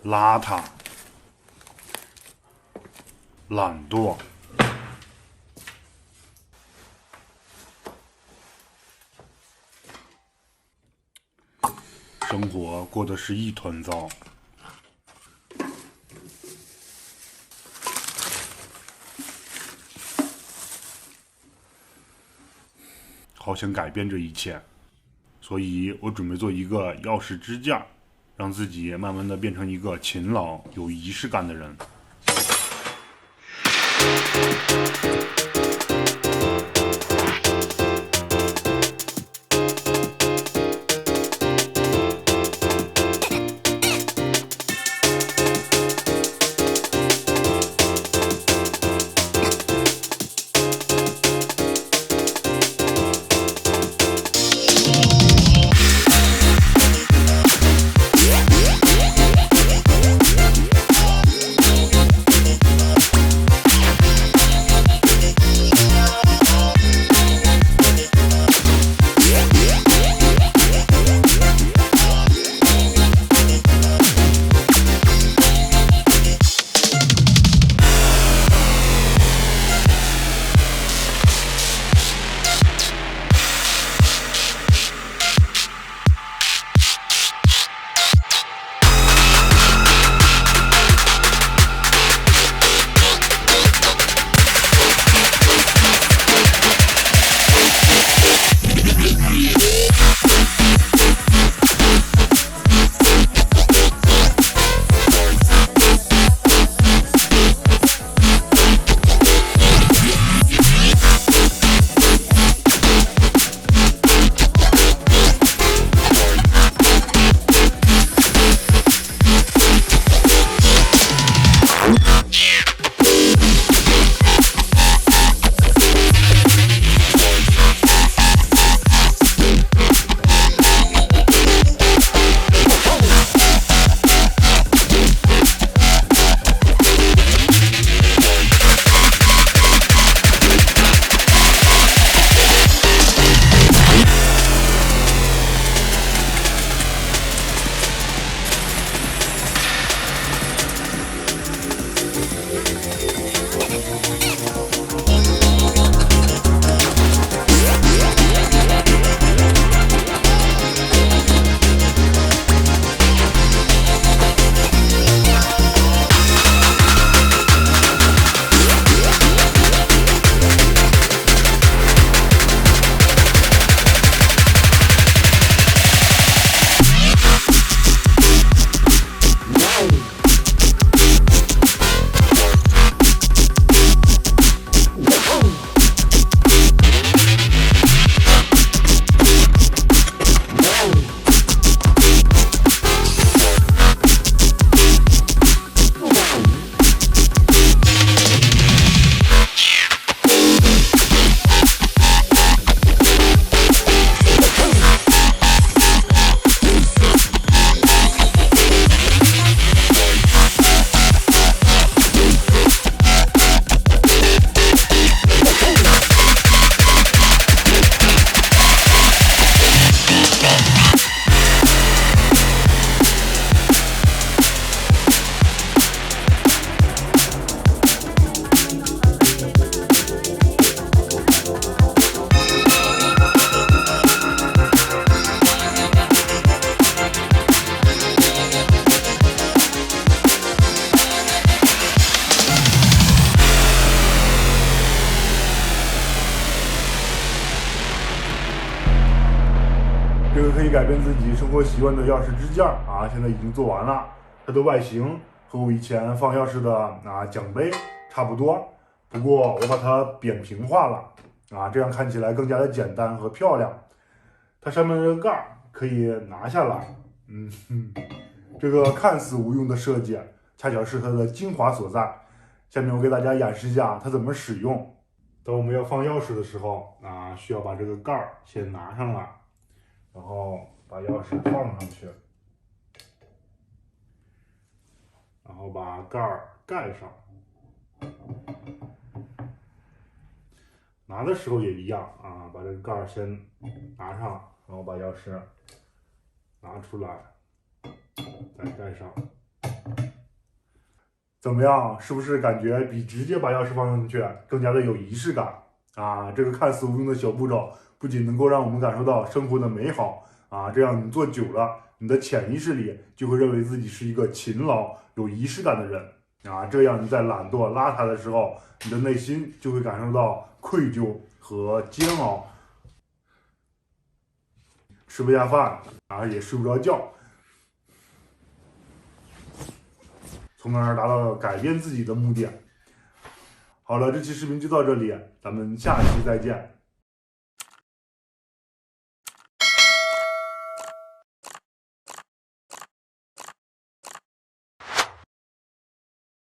邋遢、懒惰、生活过得是一团糟。好想改变这一切，所以我准备做一个钥匙支架，让自己慢慢的变成一个勤劳、有仪式感的人。这个可以改变自己生活习惯的钥匙支架啊，现在已经做完了。它的外形和我以前放钥匙的奖杯差不多，不过我把它扁平化了啊，这样看起来更加的简单和漂亮。它上面的这个盖儿可以拿下来，这个看似无用的设计，恰巧是它的精华所在。下面我给大家演示一下它怎么使用。当我们要放钥匙的时候啊，需要把这个盖儿先拿上来，然后把钥匙放上去，然后把盖儿盖上。拿的时候也一样啊，把这个盖儿先拿上，然后把钥匙拿出来，再盖上。怎么样？是不是感觉比直接把钥匙放进去更加的有仪式感啊？这个看似无用的小步骤，不仅能够让我们感受到生活的美好啊，这样你做久了，你的潜意识里就会认为自己是一个勤劳、有仪式感的人啊。这样你在懒惰、邋遢的时候，你的内心就会感受到愧疚和煎熬，吃不下饭啊，也睡不着觉。从而达到改变自己的目的。好了，这期视频就到这里，咱们下期再见。